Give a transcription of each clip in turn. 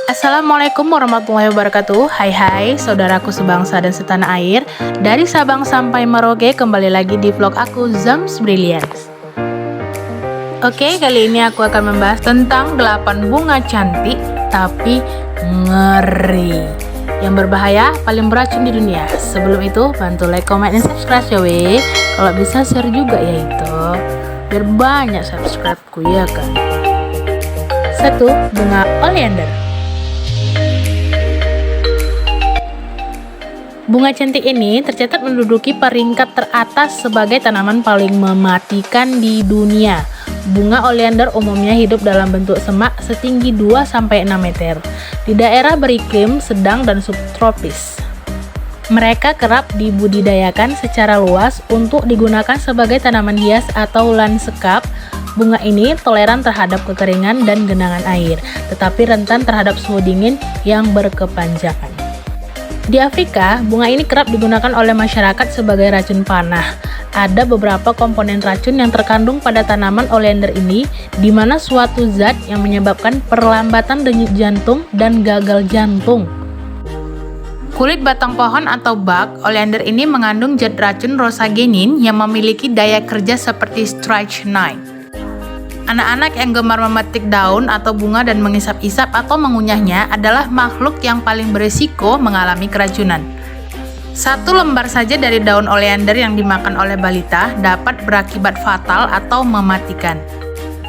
Assalamualaikum warahmatullahi wabarakatuh. Hai saudaraku sebangsa dan setanah air. Dari Sabang sampai Merauke, kembali lagi di vlog aku Zams Brilliance. Oke, kali ini aku akan membahas tentang 8 bunga cantik tapi ngeri, yang berbahaya, paling beracun di dunia. Sebelum itu, bantu like, comment, dan subscribe ya weh. Kalau bisa share juga ya itu, biar banyak subscribe-ku ya kan. 1. Bunga oleander. Bunga cantik ini tercatat menduduki peringkat teratas sebagai tanaman paling mematikan di dunia. Bunga oleander umumnya hidup dalam bentuk semak setinggi 2-6 meter di daerah beriklim sedang dan subtropis. Mereka kerap dibudidayakan secara luas untuk digunakan sebagai tanaman hias atau lanskap. Bunga ini toleran terhadap kekeringan dan genangan air, tetapi rentan terhadap suhu dingin yang berkepanjangan. Di Afrika, bunga ini kerap digunakan oleh masyarakat sebagai racun panah. Ada beberapa komponen racun yang terkandung pada tanaman oleander ini, di mana suatu zat yang menyebabkan perlambatan denyut jantung dan gagal jantung. Kulit batang pohon atau bark oleander ini mengandung zat racun rosagenin yang memiliki daya kerja seperti strychnine. Anak-anak yang gemar memetik daun atau bunga dan mengisap-isap atau mengunyahnya adalah makhluk yang paling berisiko mengalami keracunan. 1 lembar saja dari daun oleander yang dimakan oleh balita dapat berakibat fatal atau mematikan.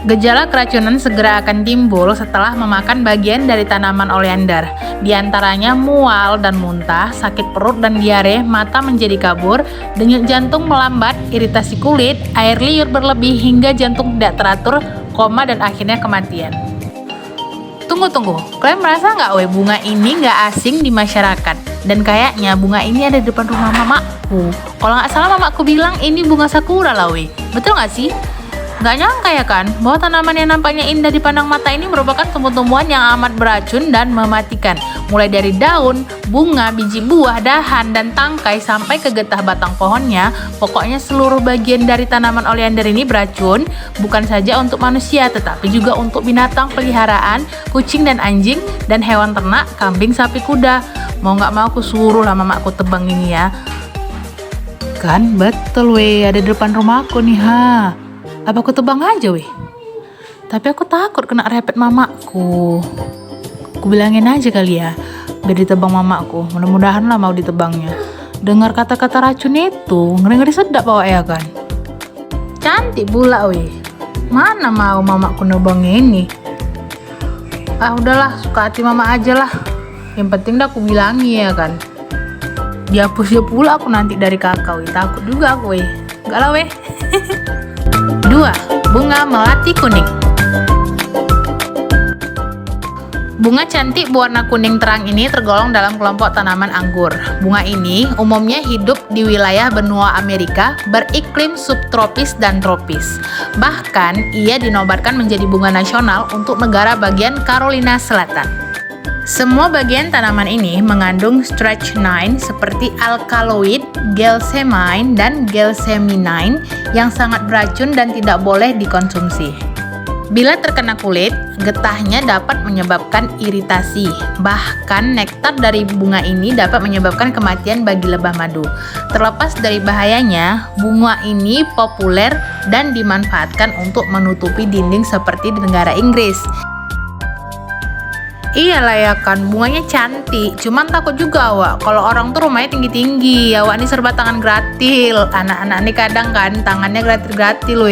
Gejala keracunan segera akan timbul setelah memakan bagian dari tanaman oleander. Di antaranya mual dan muntah, sakit perut dan diare, mata menjadi kabur, denyut jantung melambat, iritasi kulit, air liur berlebih hingga jantung tidak teratur, koma dan akhirnya kematian. Tunggu, kalian merasa nggak bunga ini nggak asing di masyarakat? Dan kayaknya bunga ini ada di depan rumah mamaku. Kalau nggak salah mamaku bilang ini bunga sakura lah betul nggak sih? Gak nyangka ya kan, bahwa tanaman yang nampaknya indah dipandang mata ini merupakan tumbuh-tumbuhan yang amat beracun dan mematikan. Mulai dari daun, bunga, biji buah, dahan, dan tangkai sampai ke getah batang pohonnya, pokoknya seluruh bagian dari tanaman oleander ini beracun, bukan saja untuk manusia, tetapi juga untuk binatang peliharaan, kucing dan anjing, dan hewan ternak, kambing, sapi, kuda. Mau gak mau aku suruh lah mamaku tebang ini ya. Kan betul ada di depan rumahku nih Apa aku tebang aja Tapi aku takut kena repet mamaku. Aku bilangin aja kali ya, biar ditebang mamaku. Mudah-mudahan lah mau ditebangnya. Dengar kata-kata racun itu, ngeri-ngeri sedap bawa ya kan. Cantik pula Mana mau mamaku nebang ini. Udahlah, suka hati mama aja lah. Yang penting dah aku bilangi ya kan. Dihapus dia pula aku nanti dari kakak Takut juga aku Enggak lah 2. Bunga melati kuning. Bunga cantik berwarna kuning terang ini tergolong dalam kelompok tanaman anggur. Bunga ini umumnya hidup di wilayah benua Amerika beriklim subtropis dan tropis. Bahkan ia dinobatkan menjadi bunga nasional untuk negara bagian Carolina Selatan. Semua bagian tanaman ini mengandung strychnine seperti alkaloid, gelsemind, dan gelseminnine yang sangat beracun dan tidak boleh dikonsumsi. Bila terkena kulit, getahnya dapat menyebabkan iritasi. Bahkan nektar dari bunga ini dapat menyebabkan kematian bagi lebah madu. Terlepas dari bahayanya, bunga ini populer dan dimanfaatkan untuk menutupi dinding seperti di negara Inggris. Iyalah ya kan, bunganya cantik, cuman takut juga kalau orang tuh rumahnya tinggi-tinggi, ini serba tangan gratil. Anak-anak nih kadang kan tangannya gratil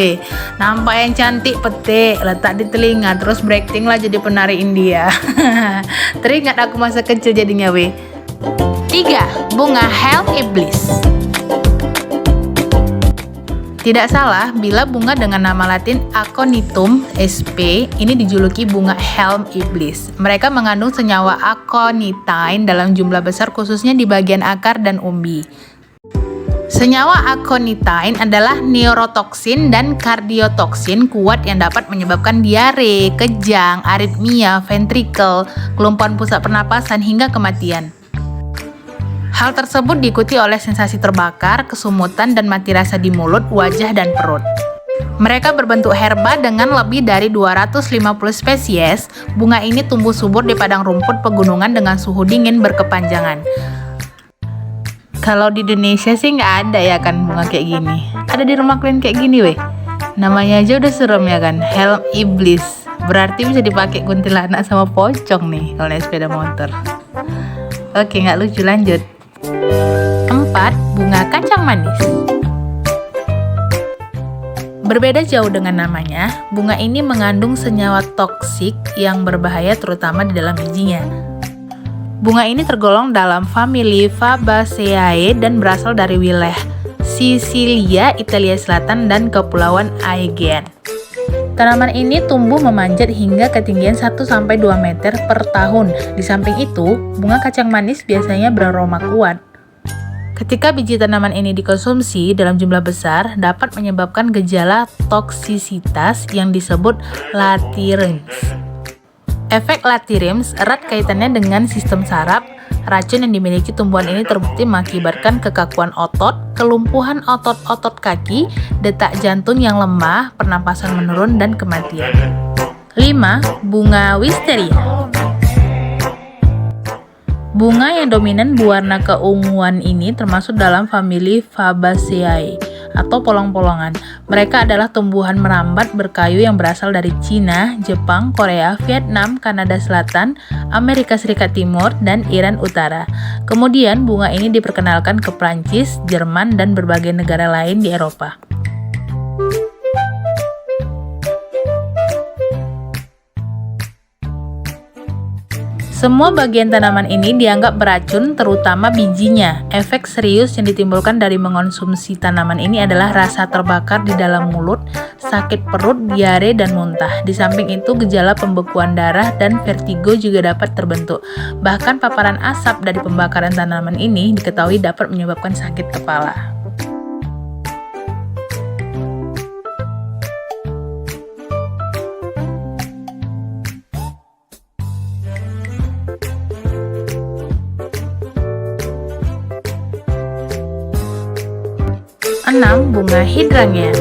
nampak yang cantik petik, letak di telinga, terus breaking lah jadi penari India. Teringat aku masa kecil jadinya 3. Bunga helm iblis. Tidak salah bila bunga dengan nama latin Aconitum sp. ini dijuluki bunga helm iblis. Mereka mengandung senyawa aconitine dalam jumlah besar khususnya di bagian akar dan umbi. Senyawa aconitine adalah neurotoksin dan kardiotoksin kuat yang dapat menyebabkan diare, kejang, aritmia, ventrikel, kelumpuhan pusat pernapasan hingga kematian. Hal tersebut diikuti oleh sensasi terbakar, kesumutan, dan mati rasa di mulut, wajah, dan perut. Mereka berbentuk herba dengan lebih dari 250 spesies. Bunga ini tumbuh subur di padang rumput pegunungan dengan suhu dingin berkepanjangan. Kalau di Indonesia sih nggak ada ya kan bunga kayak gini. Ada di rumah kalian kayak gini weh. Namanya aja udah serem ya kan, helm iblis. Berarti bisa dipakai kuntilanak sama pocong nih kalau naik sepeda motor. Oke, nggak lucu, lanjut. 4. Bunga kacang manis. Berbeda jauh dengan namanya, bunga ini mengandung senyawa toksik yang berbahaya terutama di dalam bijinya. Bunga ini tergolong dalam famili Fabaceae dan berasal dari wilayah Sisilia, Italia Selatan, dan Kepulauan Aegean. Tanaman ini tumbuh memanjat hingga ketinggian 1-2 meter per tahun. Di samping itu, bunga kacang manis biasanya beraroma kuat. Ketika biji tanaman ini dikonsumsi dalam jumlah besar, dapat menyebabkan gejala toksisitas yang disebut lathyrins. Efek lathyrins erat kaitannya dengan sistem saraf. Racun yang dimiliki tumbuhan ini terbukti mengakibatkan kekakuan otot, kelumpuhan otot-otot kaki, detak jantung yang lemah, pernapasan menurun, dan kematian. 5. Bunga wisteria. Bunga yang dominan berwarna keunguan ini termasuk dalam famili Fabaceae atau polong-polongan. Mereka adalah tumbuhan merambat berkayu yang berasal dari Cina, Jepang, Korea, Vietnam, Kanada Selatan, Amerika Serikat Timur, dan Iran Utara. Kemudian bunga ini diperkenalkan ke Prancis, Jerman, dan berbagai negara lain di Eropa. Semua bagian tanaman ini dianggap beracun, terutama bijinya. Efek serius yang ditimbulkan dari mengonsumsi tanaman ini adalah rasa terbakar di dalam mulut, sakit perut, diare, dan muntah. Di samping itu, gejala pembekuan darah dan vertigo juga dapat terbentuk. Bahkan paparan asap dari pembakaran tanaman ini diketahui dapat menyebabkan sakit kepala. Bunga hydrangea.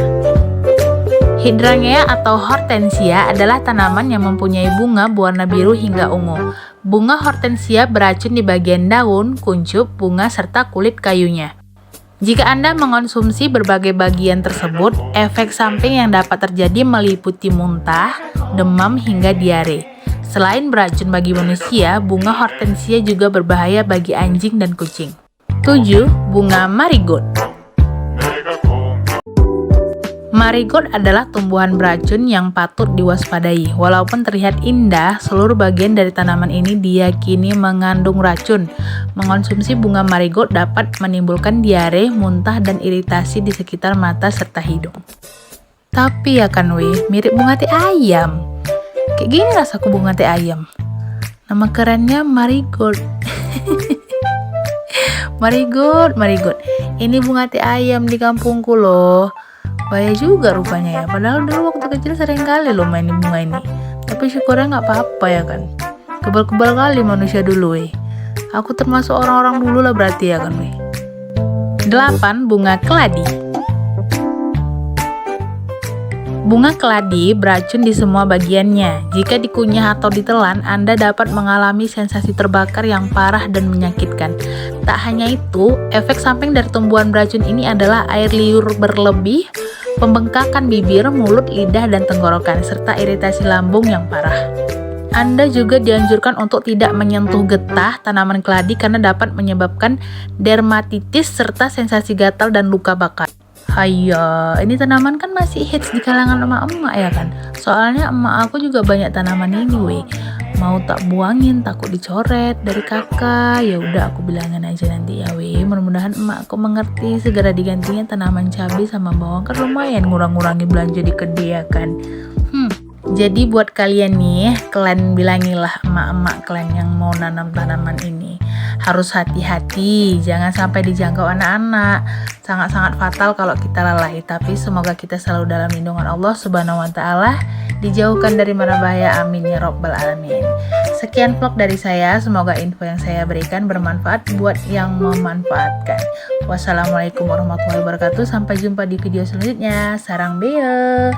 Hydrangea atau hortensia adalah tanaman yang mempunyai bunga berwarna biru hingga ungu. Bunga hortensia beracun di bagian daun, kuncup, bunga, serta kulit kayunya. Jika Anda mengonsumsi berbagai bagian tersebut, efek samping yang dapat terjadi meliputi muntah, demam, hingga diare. Selain beracun bagi manusia, bunga hortensia juga berbahaya bagi anjing dan kucing. 7. Bunga marigold. Marigold adalah tumbuhan beracun yang patut diwaspadai. Walaupun terlihat indah, seluruh bagian dari tanaman ini diyakini mengandung racun. Mengonsumsi bunga marigold dapat menimbulkan diare, muntah, dan iritasi di sekitar mata serta hidung. Tapi ya kan mirip bunga teh ayam. Kayak gini rasaku bunga teh ayam. Nama kerennya marigold. Marigold. Ini bunga teh ayam di kampungku loh. Bahaya juga rupanya ya. Padahal dulu waktu kecil sering kali loh main bunga ini. Tapi syukurnya nggak apa-apa ya kan. Kebal-kebal kali manusia dulu Aku termasuk orang-orang dulu lah berarti ya kan 8. Bunga keladi. Bunga keladi beracun di semua bagiannya. Jika dikunyah atau ditelan, Anda dapat mengalami sensasi terbakar yang parah dan menyakitkan. Tak hanya itu, efek samping dari tumbuhan beracun ini adalah air liur berlebih, pembengkakan bibir, mulut, lidah, dan tenggorokan, serta iritasi lambung yang parah. Anda juga dianjurkan untuk tidak menyentuh getah tanaman keladi karena dapat menyebabkan dermatitis serta sensasi gatal dan luka bakar. Hayo, ini tanaman kan masih hits di kalangan emak-emak ya kan. Soalnya emak aku juga banyak tanaman ini Mau tak buangin takut dicoret dari kakak. Ya udah aku bilangin aja nanti ya Mudah-mudahan emak aku mengerti, segera digantinya tanaman cabai sama bawang, kan lumayan ngurang-ngurangi belanja di kedai ya kan. Jadi buat kalian nih, kalian bilangilah emak-emak kalian yang mau nanam tanaman ini. Harus hati-hati, jangan sampai dijangkau anak-anak. Sangat-sangat fatal kalau kita lalai. Tapi semoga kita selalu dalam lindungan Allah Subhanahu wa Ta'ala, dijauhkan dari mara bahaya. Amin ya Rabbal Alamin. Sekian vlog dari saya, semoga info yang saya berikan bermanfaat buat yang memanfaatkan. Wassalamualaikum warahmatullahi wabarakatuh, sampai jumpa di video selanjutnya. Sarang Beo.